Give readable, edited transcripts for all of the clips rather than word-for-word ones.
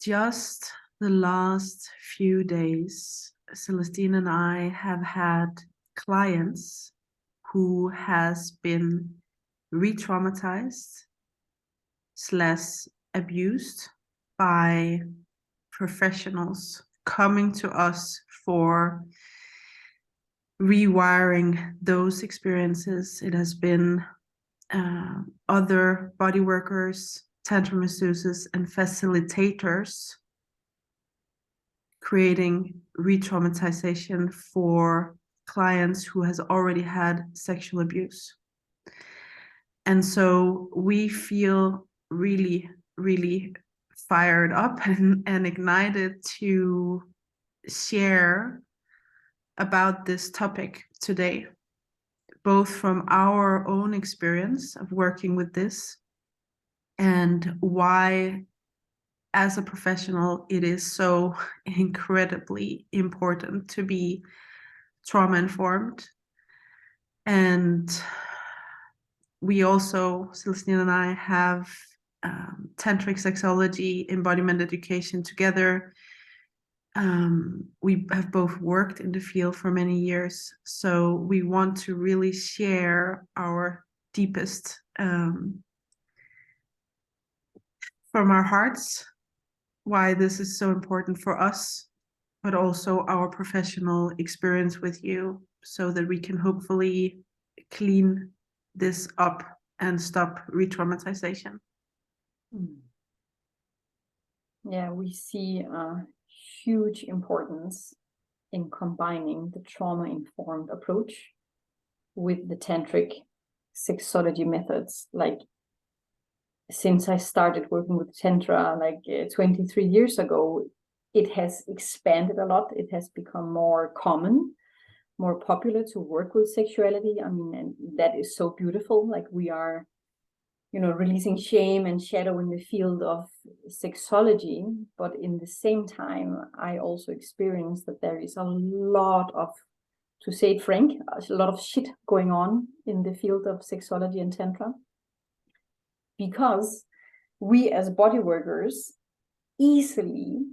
just the last few days, Celestine and I have had clients who has been re-traumatized / abused by professionals coming to us for rewiring those experiences. It has been other body workers, tantra masseuses, and facilitators creating re-traumatization for clients who has already had sexual abuse. And so we feel really, really fired up and ignited to share about this topic today, both from our own experience of working with this and why, as a professional, it is so incredibly important to be trauma informed. And we also, Celestine and I, have tantric sexology embodiment education together. We have both worked in the field for many years, so we want to really share our deepest from our hearts why this is so important for us, but also our professional experience with you, so that we can hopefully clean this up and stop re-traumatization. Yeah, we see a huge importance in combining the trauma-informed approach with the tantric sexology methods. Like, since I started working with tantra 23 years ago, it has expanded a lot. It has become more common, more popular to work with sexuality. I mean, and that is so beautiful. Like, we are, releasing shame and shadow in the field of sexology. But in the same time, I also experience that there is a lot of, to say it frank, a lot of shit going on in the field of sexology and tantra. Because we as body workers easily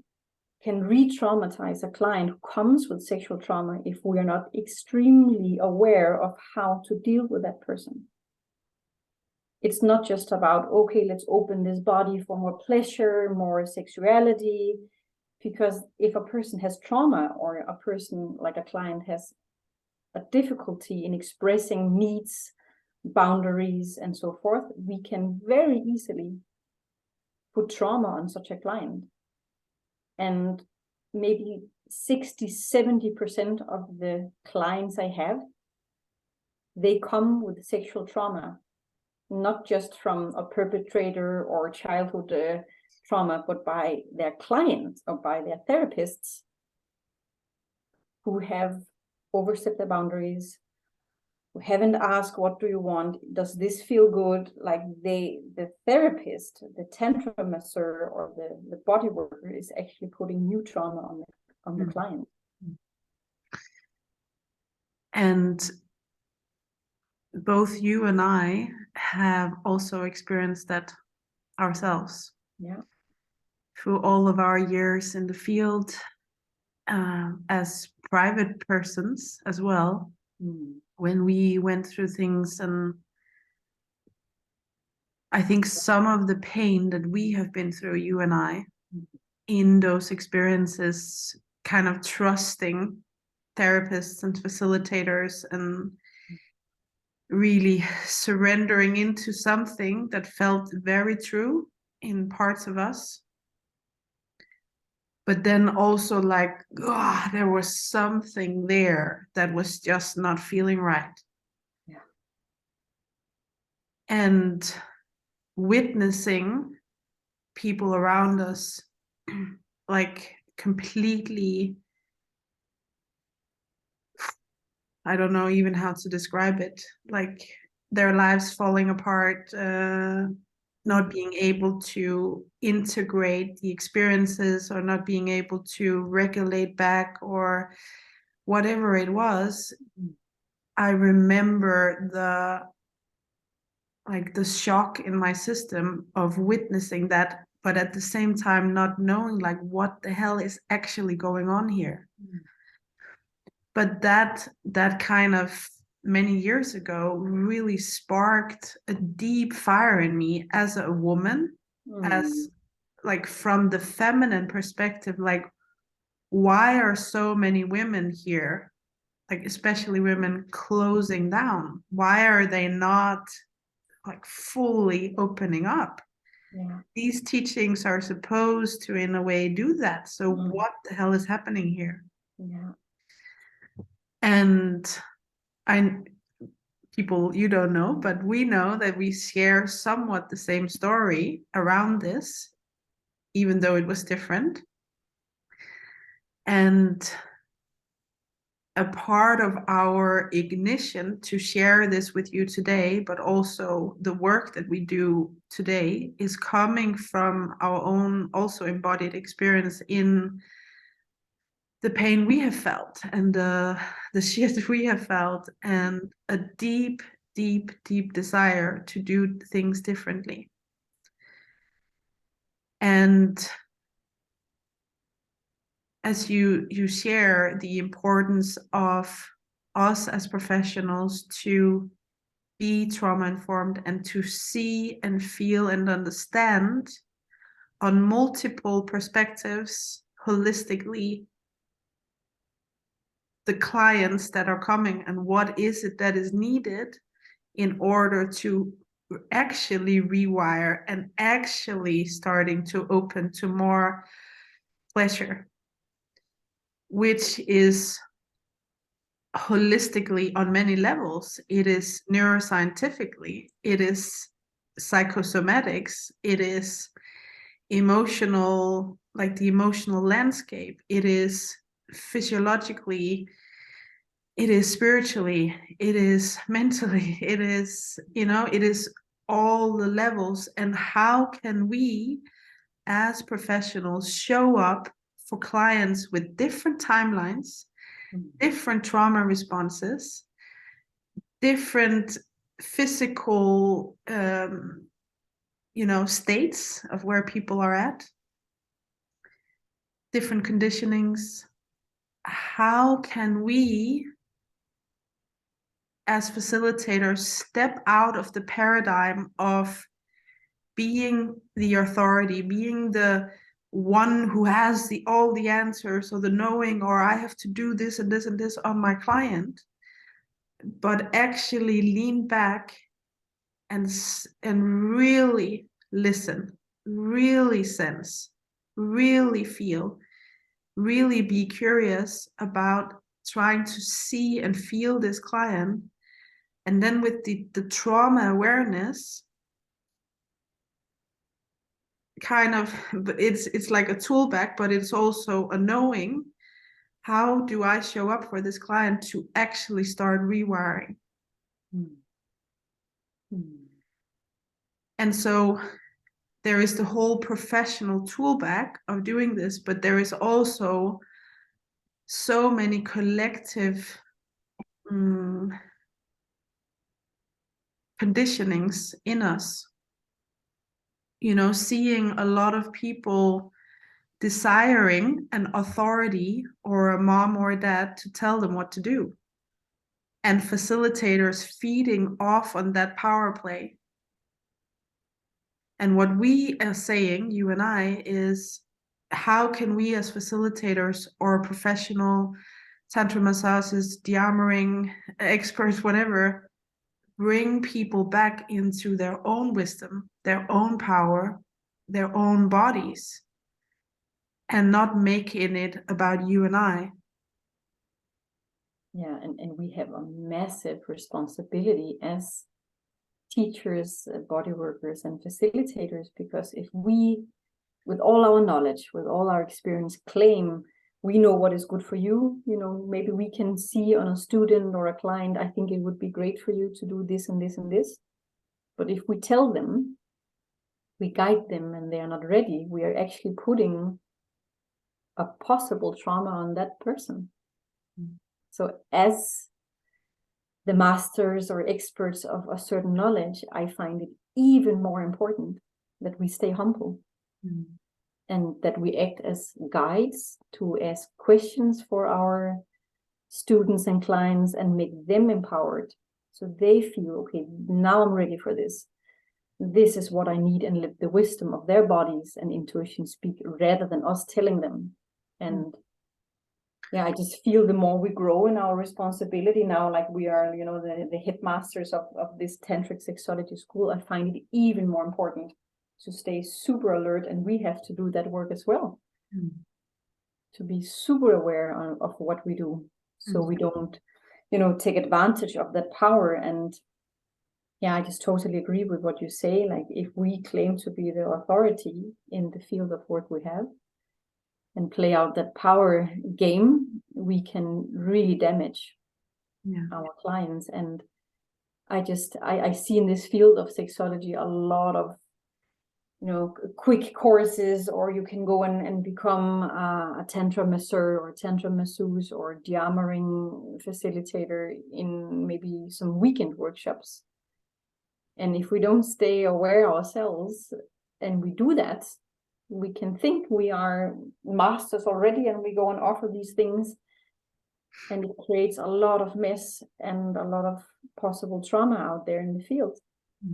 can re-traumatize a client who comes with sexual trauma if we are not extremely aware of how to deal with that person. It's not just about, okay, let's open this body for more pleasure, more sexuality, because if a person has trauma, or a person, like a client, has a difficulty in expressing needs, boundaries, and so forth, we can very easily put trauma on such a client. And maybe 60-70% of the clients I have, they come with sexual trauma, not just from a perpetrator or childhood trauma, but by their clients or by their therapists who have overstepped their boundaries, who haven't asked, what do you want? Does this feel good? Like, the therapist, the tantra masseur, or the body worker is actually putting new trauma on the client. And both you and I have also experienced that ourselves. Yeah. Through all of our years in the field, as private persons as well, when we went through things. And I think some of the pain that we have been through, you and I, in those experiences, kind of trusting therapists and facilitators and really surrendering into something that felt very true in parts of us, but then also like, there was something there that was just not feeling right. Yeah. And witnessing people around us like completely, I don't know even how to describe it, like their lives falling apart, not being able to integrate the experiences, or not being able to regulate back, or whatever it was. I remember the shock in my system of witnessing that, but at the same time not knowing like what the hell is actually going on here. But that kind of many years ago really sparked a deep fire in me as a woman, as like from the feminine perspective, like why are so many women here, like especially women, closing down? Why are they not like fully opening up? Yeah. These teachings are supposed to in a way do that. So what the hell is happening here? Yeah. And I people you don't know, but we know that we share somewhat the same story around this, even though it was different. And a part of our ignition to share this with you today, but also the work that we do today, is coming from our own also embodied experience in the pain we have felt and the shit we have felt, and a deep, deep, deep desire to do things differently. And as you share the importance of us as professionals to be trauma informed and to see and feel and understand on multiple perspectives holistically the clients that are coming and what is it that is needed in order to actually rewire and actually starting to open to more pleasure, which is holistically on many levels. It is neuroscientifically, it is psychosomatics, it is emotional, like the emotional landscape, it is physiologically, it is spiritually, it is mentally, it is, it is all the levels. And how can we as professionals show up for clients with different timelines, different trauma responses, different physical states of where people are at, different conditionings? How can we as facilitators step out of the paradigm of being the authority, being the one who has all the answers or the knowing, or I have to do this and this and this on my client, but actually lean back and really listen, really sense, really feel, really be curious about trying to see and feel this client. And then with the trauma awareness, kind of, it's like a tool bag, but it's also a knowing, how do I show up for this client to actually start rewiring? And so there is the whole professional tool bag of doing this, but there is also so many collective conditionings in us, seeing a lot of people desiring an authority or a mom or a dad to tell them what to do, and facilitators feeding off on that power play. And what we are saying, you and I, is how can we as facilitators or professional tantra massages, de-armouring experts, whatever, bring people back into their own wisdom, their own power, their own bodies, and not making it about you and I. Yeah, and we have a massive responsibility as teachers, body workers, and facilitators, because if we, with all our knowledge, with all our experience, claim we know what is good for you, maybe we can see on a student or a client, I think it would be great for you to do this and this and this. But if we tell them, we guide them, and they are not ready, we are actually putting a possible trauma on that person. So as the masters or experts of a certain knowledge, I find it even more important that we stay humble, and that we act as guides to ask questions for our students and clients and make them empowered, so they feel, okay, now I'm ready for this. This is what I need, and let the wisdom of their bodies and intuition speak rather than us telling them. And yeah, I just feel the more we grow in our responsibility now, like we are, you know, the headmasters of this tantric sexology school, I find it even more important to stay super alert, and we have to do that work as well. To be super aware of what we do, so we don't, you know, take advantage of that power. And yeah, I just totally agree with what you say. Like, if we claim to be the authority in the field of work we have and play out that power game, we can really damage our clients. And I see in this field of sexology a lot of, you know, quick courses, or you can go and become a tantra masseur or tantra masseuse or de-armouring facilitator in maybe some weekend workshops. And if we don't stay aware ourselves and we do that, we can think we are masters already, and we go and offer these things, and it creates a lot of mess and a lot of possible trauma out there in the field,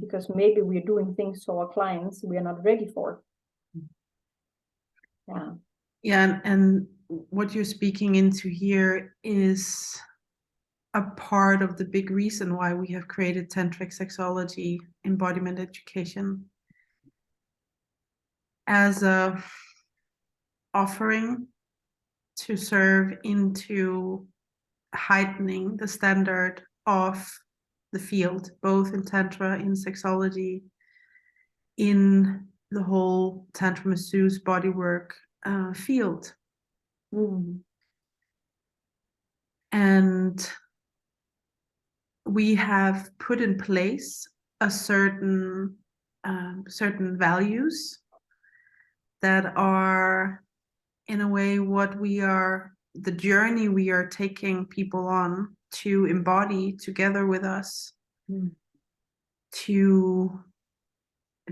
because maybe we're doing things to our clients we are not ready for. And what you're speaking into here is a part of the big reason why we have created tantric sexology embodiment education as a offering to serve into heightening the standard of the field, both in tantra, in sexology, in the whole tantra masseuse bodywork field. And we have put in place a certain values that are, in a way, the journey we are taking people on to embody together with us, to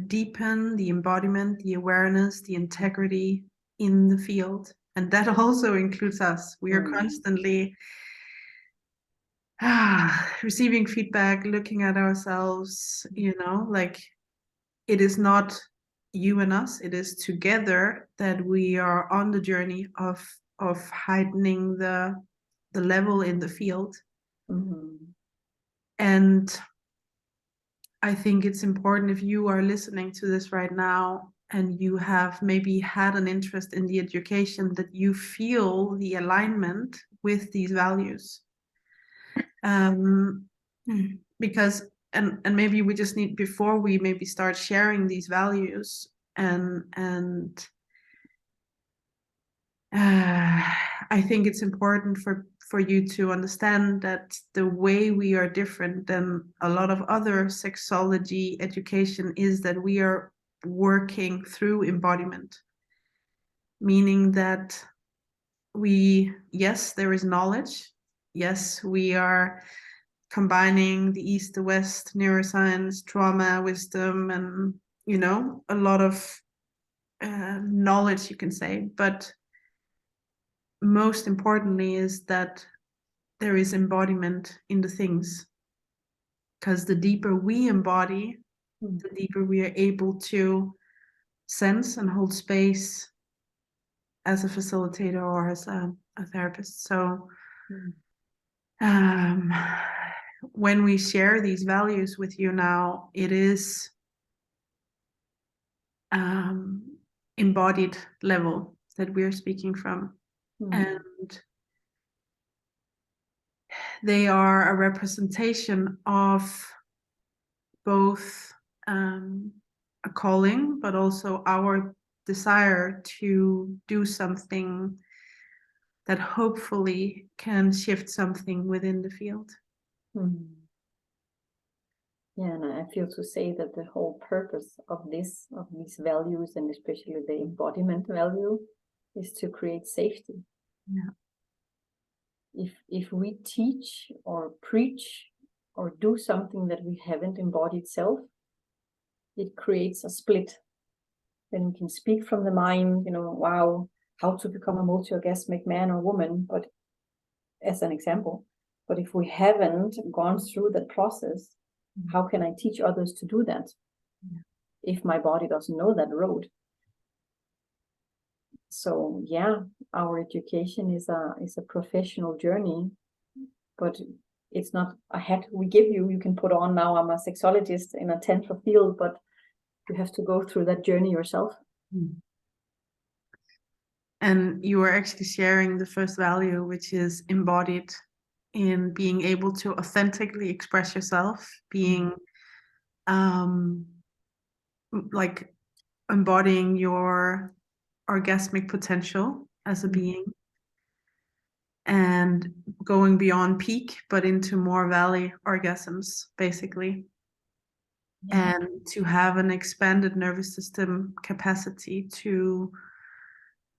deepen the embodiment, the awareness, the integrity in the field. And that also includes us. We are constantly receiving feedback, looking at ourselves, you know, like, it is not you and us, it is together that we are on the journey of heightening the level in the field. And I think it's important, if you are listening to this right now and you have maybe had an interest in the education, that you feel the alignment with these values. Because and maybe we just need, before we maybe start sharing these values, and I think it's important for you to understand that the way we are different than a lot of other sexology education is that we are working through embodiment, meaning that yes, there is knowledge. Yes, we are combining the East to West, neuroscience, trauma, wisdom, and, you know, a lot of knowledge, you can say. But most importantly is that there is embodiment in the things, because the deeper we embody, the deeper we are able to sense and hold space as a facilitator or as a therapist. So when we share these values with you now, it is embodied level that we're speaking from. And they are a representation of both a calling, but also our desire to do something that hopefully can shift something within the field. Yeah, and I feel to say that the whole purpose of these values, and especially the embodiment value, is to create safety. If we teach or preach or do something that we haven't embodied self, it creates a split. then we can speak from the mind, wow, how to become a multi-orgasmic man or woman, but as an example. But if we haven't gone through that process, how can I teach others to do that if my body doesn't know that road? So yeah, our education is a professional journey, but it's not a hat we give you. You can put on, now I'm a sexologist in a tantra field, but you have to go through that journey yourself. And you are actually sharing the first value, which is embodied in being able to authentically express yourself, being like embodying your orgasmic potential as a being, and going beyond peak but into more valley orgasms, basically. And to have an expanded nervous system capacity to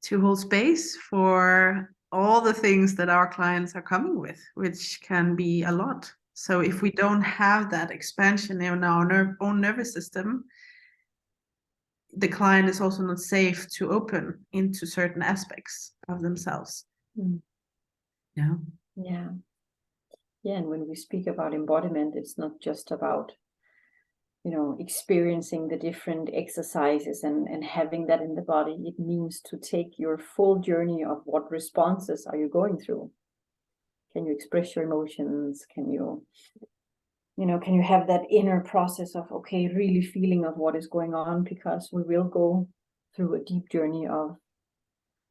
hold space for all the things that our clients are coming with, which can be a lot. So if we don't have that expansion in our own nervous system, the client is also not safe to open into certain aspects of themselves. Yeah. And when we speak about embodiment, it's not just about experiencing the different exercises and having that in the body. It means to take your full journey of what responses are you going through. Can you express your emotions? Can you have that inner process of, okay, really feeling of what is going on? Because we will go through a deep journey of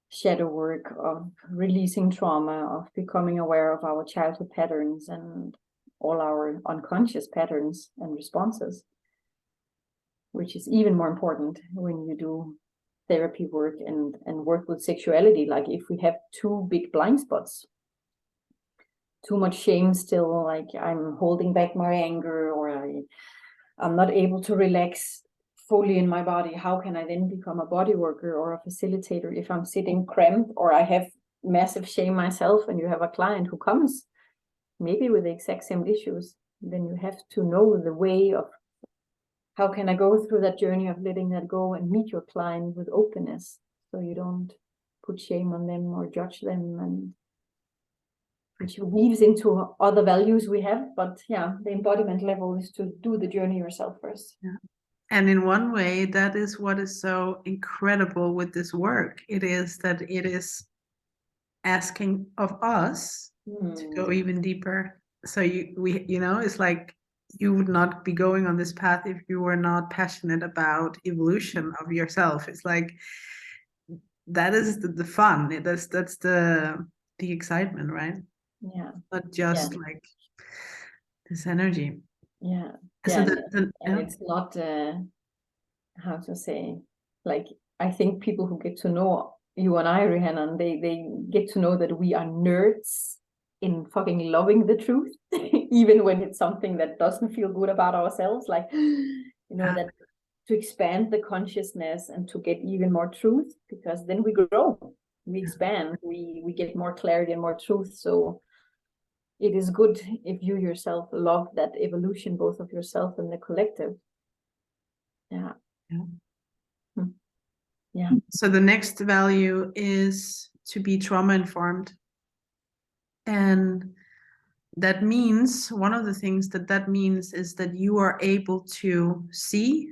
shadow work, of releasing trauma, of becoming aware of our childhood patterns and all our unconscious patterns and responses, which is even more important when you do therapy work and work with sexuality. Like if we have too big blind spots, too much shame still, like I'm holding back my anger, or I'm not able to relax fully in my body, how can I then become a body worker or a facilitator if I'm sitting cramped or I have massive shame myself? And you have a client who comes maybe with the exact same issues, then you have to know the way of how can I go through that journey of letting that go and meet your client with openness, so you don't put shame on them or judge them, and which weaves into other values we have. But yeah, the embodiment level is to do the journey yourself first. Yeah. And in one way, that is what is so incredible with this work. It is that it is asking of us to go even deeper. So it's like you would not be going on this path if you were not passionate about evolution of yourself. It's like that is the fun. That's the excitement, right? Yeah. Not just like this energy. Yeah. So and it's not how to say, like, I think people who get to know you and I, Riihannon, they get to know that we are nerds in fucking loving the truth, even when it's something that doesn't feel good about ourselves. Like, that to expand the consciousness and to get even more truth, because then we grow, we expand, we get more clarity and more truth. So it is good if you yourself love that evolution, both of yourself and the collective. Yeah. So the next value is to be trauma informed. And that means, one of the things that means is that you are able to see,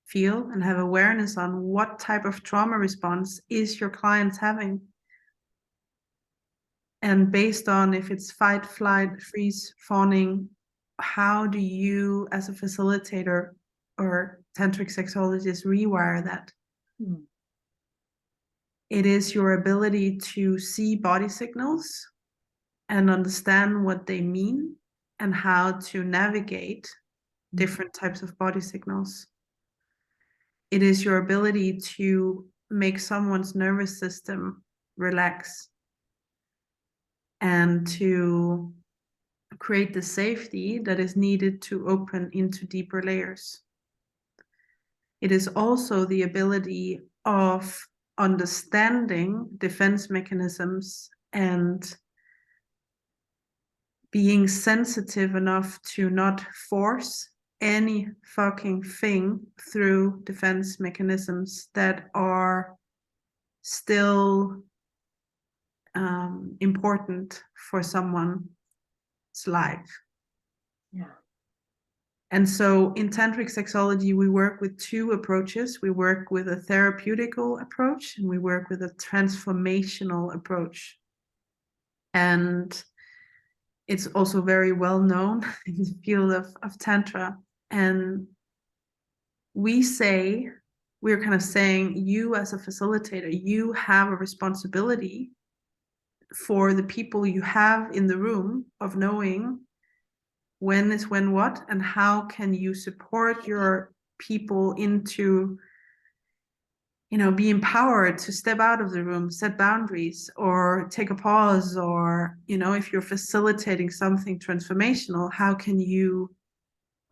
feel, and have awareness on what type of trauma response is your client having. And based on if it's fight, flight, freeze, fawning, how do you, as a facilitator or tantric sexologist, rewire that? It is your ability to see body signals and understand what they mean and how to navigate different types of body signals. It is your ability to make someone's nervous system relax and to create the safety that is needed to open into deeper layers. It is also the ability of understanding defense mechanisms and being sensitive enough to not force any fucking thing through defense mechanisms that are still important for someone's life. Yeah. And so in tantric sexology, we work with two approaches. We work with a therapeutical approach, and we work with a transformational approach. And it's also very well known in the field of tantra. And we're kind of saying, you as a facilitator, you have a responsibility for the people you have in the room of knowing when is when what, and how can you support your people into, be empowered to step out of the room, set boundaries, or take a pause, or, if you're facilitating something transformational, how can you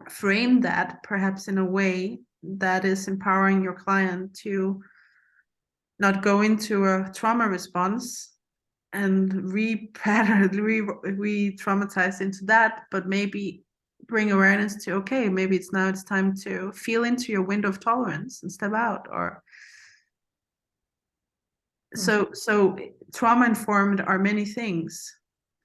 frame that perhaps in a way that is empowering your client to not go into a trauma response and re-traumatize into that, but maybe bring awareness to, okay, maybe it's time to feel into your window of tolerance and step out. Or so trauma informed are many things,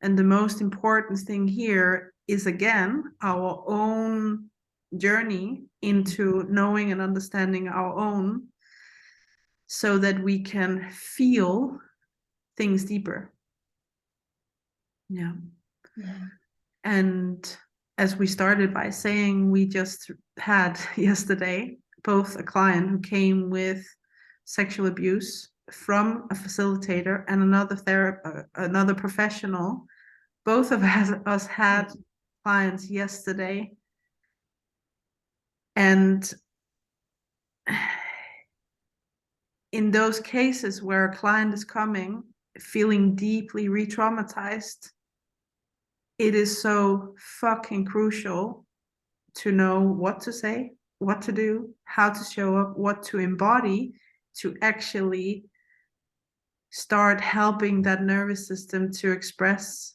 and the most important thing here is, again, our own journey into knowing and understanding our own, so that we can feel things deeper. Yeah. And as we started by saying, we just had yesterday both a client who came with sexual abuse from a facilitator and another professional. Both of us had clients yesterday, and in those cases where a client is coming feeling deeply re-traumatized, it is so fucking crucial to know what to say, what to do, how to show up, what to embody, to actually start helping that nervous system to express,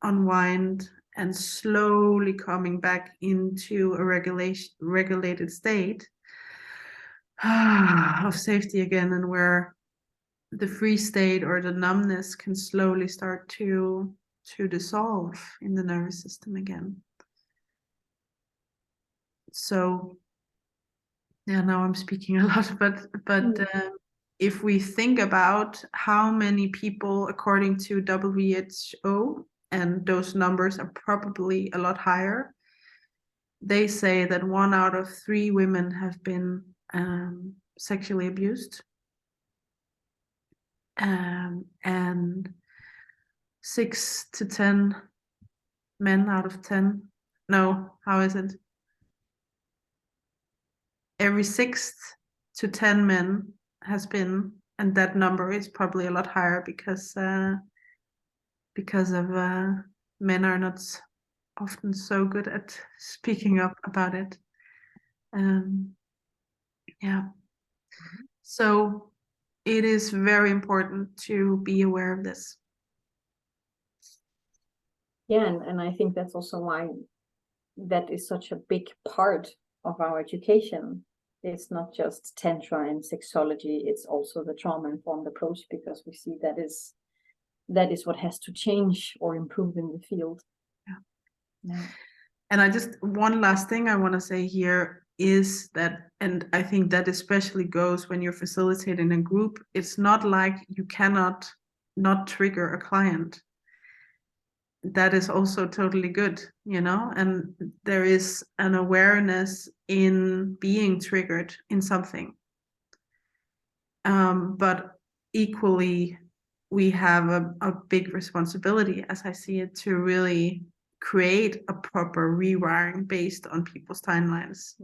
unwind, and slowly coming back into a regulated state of safety again, and where the free state or the numbness can slowly start to dissolve in the nervous system again. So yeah, now I'm speaking a lot, but if we think about how many people, according to WHO, and those numbers are probably a lot higher, they say that 1 out of 3 women have been sexually abused, and 6 to 10 men out of 10. No, how is it? Every 6 to 10 men has been, and that number is probably a lot higher because of men are not often so good at speaking up about it. Yeah. So it is very important to be aware of this. Yeah, and I think that's also why that is such a big part of our education. It's not just tantra and sexology, it's also the trauma-informed approach, because we see that is what has to change or improve in the field. Yeah. And one last thing I want to say here is that, and I think that especially goes when you're facilitating a group, it's not like you cannot not trigger a client. That is also totally good, and there is an awareness in being triggered in something. But equally, we have a big responsibility, as I see it, to really create a proper rewiring based on people's timelines.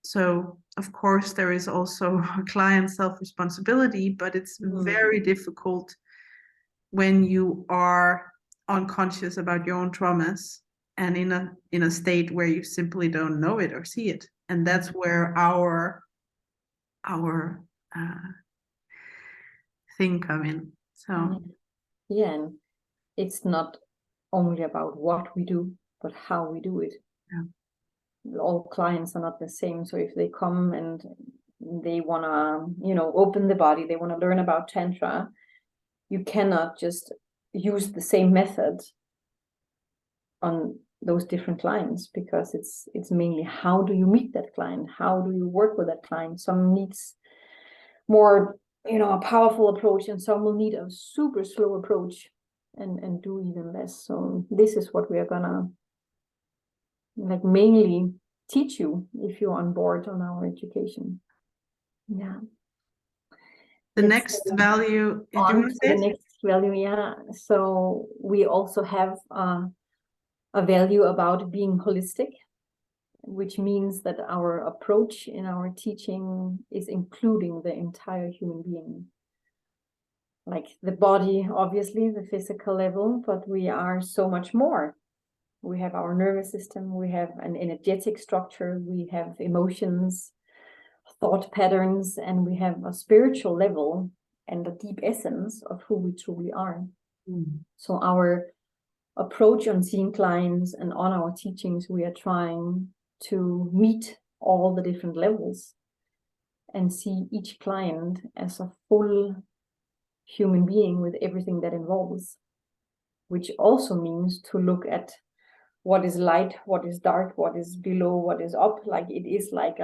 So of course there is also a client self-responsibility, but it's very difficult when you are unconscious about your own traumas and in a state where you simply don't know it or see it. And that's where our thing come in. So yeah, and it's not only about what we do, but how we do it. Yeah. All clients are not the same. So if they come and they want to, you know, open the body, they want to learn about tantra, you cannot just use the same method on those different clients, because it's mainly how do you meet that client, how do you work with that client. Some needs more, you know, a powerful approach, and some will need a super slow approach and do even less. So this is what we are gonna like mainly teach you if you're on board on our education. Yeah. The Let's next value, do you on want to to say the it? next value. Yeah. So we also have a value about being holistic, which means that our approach in our teaching is including the entire human being. Like the body, obviously, the physical level, but we are so much more. We have our nervous system, we have an energetic structure, we have emotions, thought patterns, and we have a spiritual level and a deep essence of who we truly are. So our approach on seeing clients and on our teachings, we are trying to meet all the different levels and see each client as a full human being with everything that involves, which also means to look at what is light, what is dark, what is below, what is up. Like it is like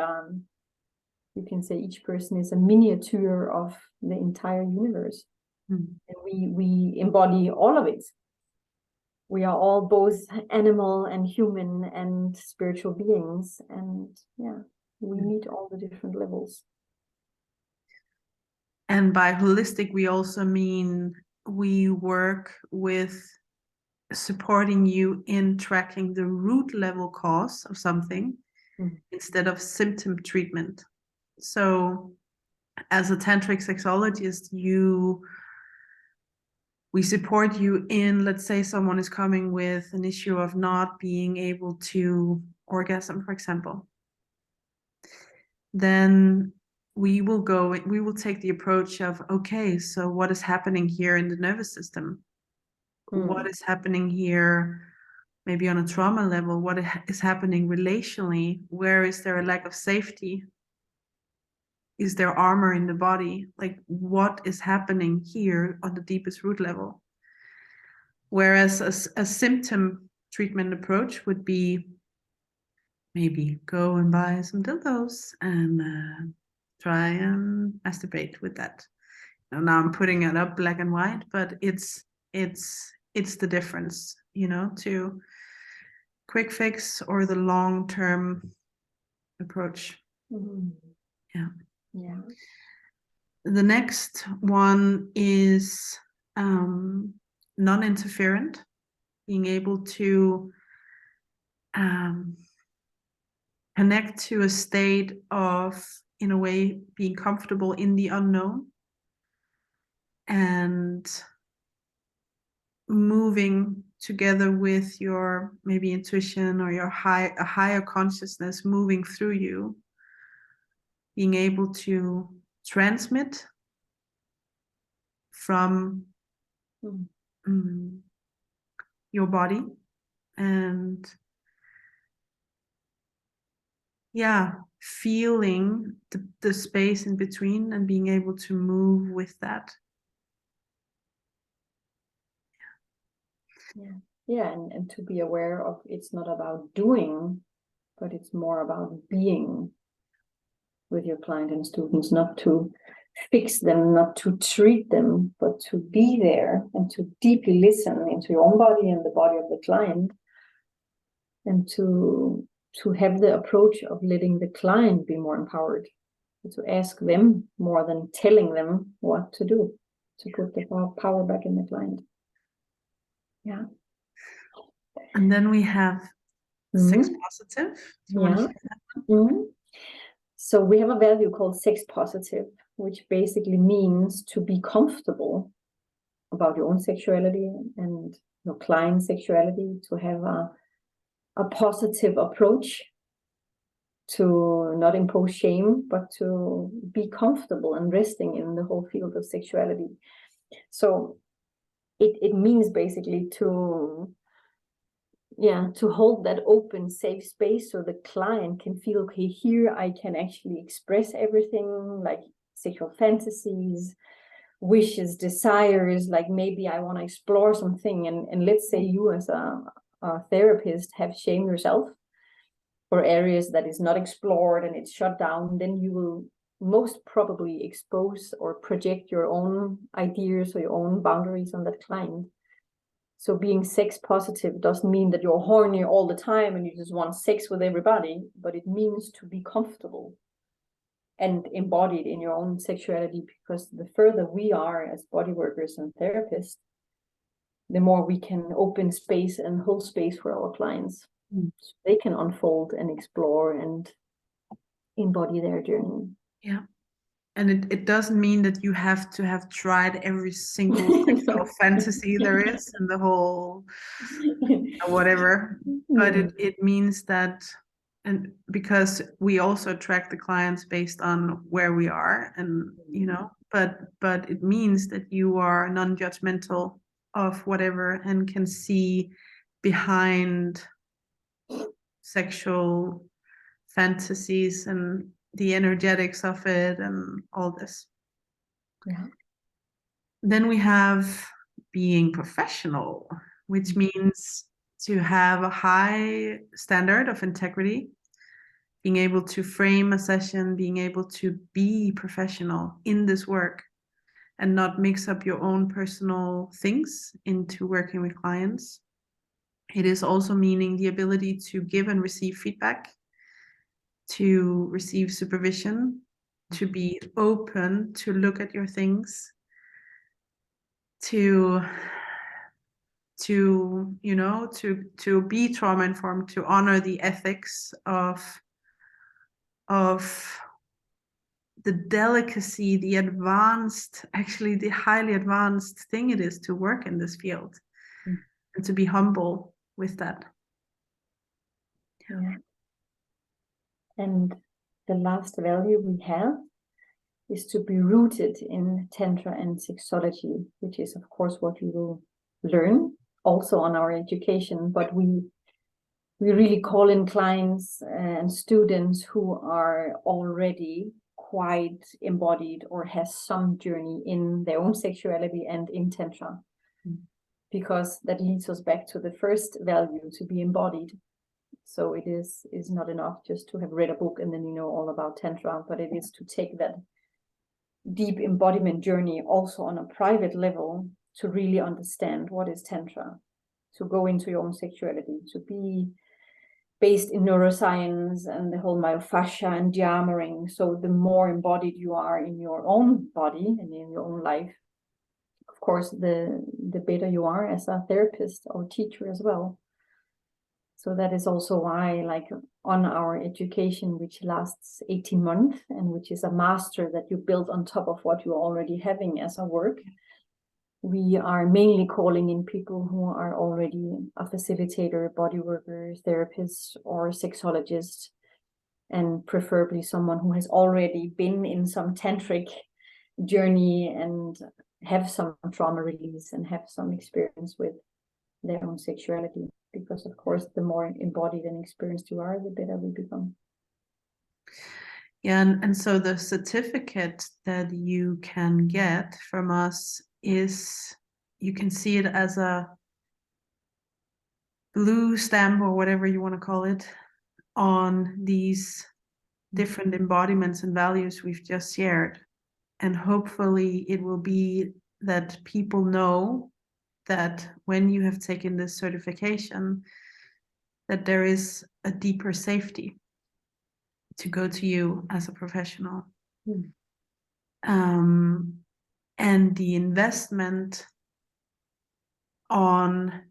you can say each person is a miniature of the entire universe. And we embody all of it. We are all both animal and human and spiritual beings, and yeah, we meet all the different levels. And by holistic, we also mean we work with supporting you in tracking the root level cause of something instead of symptom treatment. So as a tantric sexologist, we support you in, let's say someone is coming with an issue of not being able to orgasm, for example. Then we will take the approach of, okay, so what is happening here in the nervous system? What is happening here, maybe on a trauma level? What is happening relationally? Where is there a lack of safety? Is there armor in the body? Like, what is happening here on the deepest root level? Whereas a symptom treatment approach would be maybe go and buy some dildos and try and masturbate with that. Now I'm putting it up black and white, but it's the difference, you know, to quick fix or the long-term approach. Yeah. Yeah. The next one is non-interferent, being able to connect to a state of, in a way, being comfortable in the unknown and moving together with your maybe intuition or your a higher consciousness moving through you, being able to transmit from your body and feeling the space in between and being able to move with that. Yeah, and to be aware of, it's not about doing, but it's more about being with your client and students, not to fix them, not to treat them, but to be there and to deeply listen into your own body and the body of the client, and to have the approach of letting the client be more empowered, to ask them more than telling them what to do, to put the power back in the client. Yeah. And then we have sex positive. Do you want to say that? So we have a value called sex positive, which basically means to be comfortable about your own sexuality and your client's sexuality, to have a positive approach, to not impose shame, but to be comfortable and resting in the whole field of sexuality. So it means basically to yeah, to hold that open, safe space so the client can feel, okay, here I can actually express everything, like sexual fantasies, wishes, desires, like maybe I want to explore something. And let's say you as a therapist have shamed yourself for areas that is not explored and it's shut down, then you will most probably expose or project your own ideas or your own boundaries on that client. So being sex positive doesn't mean that you're horny all the time and you just want sex with everybody, but it means to be comfortable and embodied in your own sexuality, because the further we are as body workers and therapists, the more we can open space and hold space for our clients. So they can unfold and explore and embody their journey. Yeah. And it doesn't mean that you have to have tried every single sexual fantasy there is in the whole whatever. But it means that, and because we also attract the clients based on where we are, and but it means that you are non-judgmental of whatever and can see behind sexual fantasies and the energetics of it and all this. Yeah. Then we have being professional, which means to have a high standard of integrity, being able to frame a session, being able to be professional in this work and not mix up your own personal things into working with clients. It is also meaning the ability to give and receive feedback, to receive supervision, to be open, to look at your things, to be trauma informed, to honor the ethics of the delicacy, the highly advanced thing it is to work in this field, and to be humble with that. Yeah. And the last value we have is to be rooted in tantra and sexology, which is of course what we will learn also on our education, but we really call in clients and students who are already quite embodied or has some journey in their own sexuality and in tantra, because that leads us back to the first value, to be embodied. So it is not enough just to have read a book and then you know all about tantra, but it is to take that deep embodiment journey also on a private level to really understand what is tantra, to go into your own sexuality, to be based in neuroscience and the whole myofascia and de-armouring. So the more embodied you are in your own body and in your own life, of course, the better you are as a therapist or teacher as well. So that is also why, like on our education, which lasts 18 months and which is a master that you build on top of what you're already having as a work, we are mainly calling in people who are already a facilitator, body worker, therapist, or sexologist, and preferably someone who has already been in some tantric journey and have some trauma release and have some experience with their own sexuality. Because of course, the more embodied and experienced you are, the better we become. Yeah, and so the certificate that you can get from us is, you can see it as a blue stamp or whatever you want to call it on these different embodiments and values we've just shared. And hopefully it will be that people know that when you have taken this certification, that there is a deeper safety to go to you as a professional. And the investment on,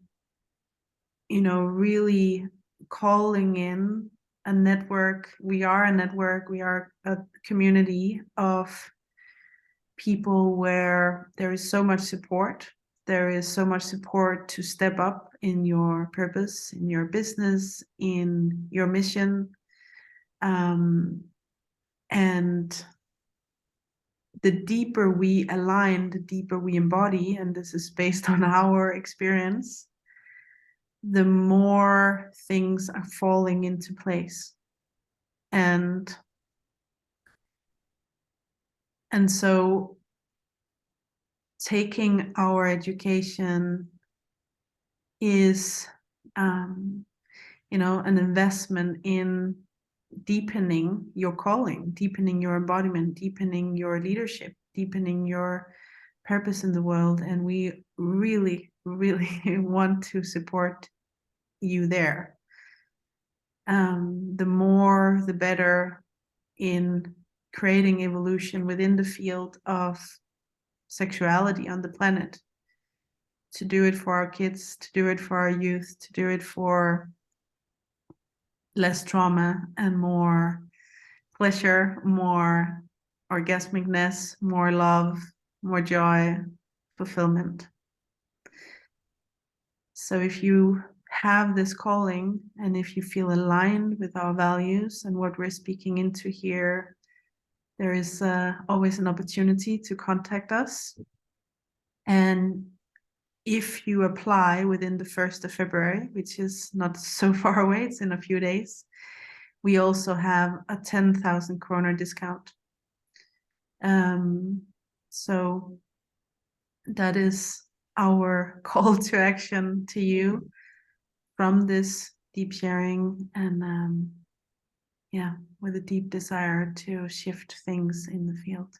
really calling in a network. We are a network, we are a community of people where there is so much support. There is so much support to step up in your purpose, in your business, in your mission. And the deeper we align, the deeper we embody, and this is based on our experience, the more things are falling into place. And so taking our education is, you know, an investment in deepening your calling, deepening your embodiment, deepening your leadership, deepening your purpose in the world. And we really, really want to support you there. The more, the better in creating evolution within the field of sexuality on the planet. To do it for our kids, to do it for our youth, to do it for less trauma and more pleasure, more orgasmicness, more love, more joy, fulfillment. So if you have this calling, and if you feel aligned with our values and what we're speaking into here, there is always an opportunity to contact us. And if you apply within the 1st of February, which is not so far away, it's in a few days, we also have a 10,000 kroner discount. So that is our call to action to you from this deep sharing, and yeah, with a deep desire to shift things in the field.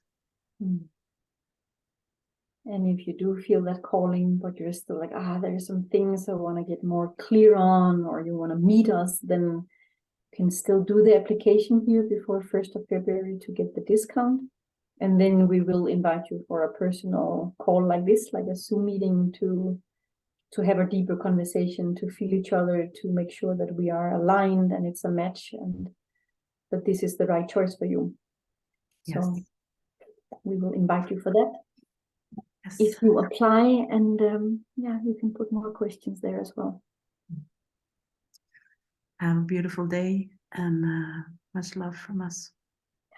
And if you do feel that calling, but you're still like, there's some things I want to get more clear on, or you want to meet us, then you can still do the application here before 1st of February to get the discount. And then we will invite you for a personal call like this, like a Zoom meeting, to have a deeper conversation, to feel each other, to make sure that we are aligned and it's a match, and that this is the right choice for you. Yes. So we will invite you for that. Yes. If you apply, and you can put more questions there as well. Have a beautiful day, and much love from us.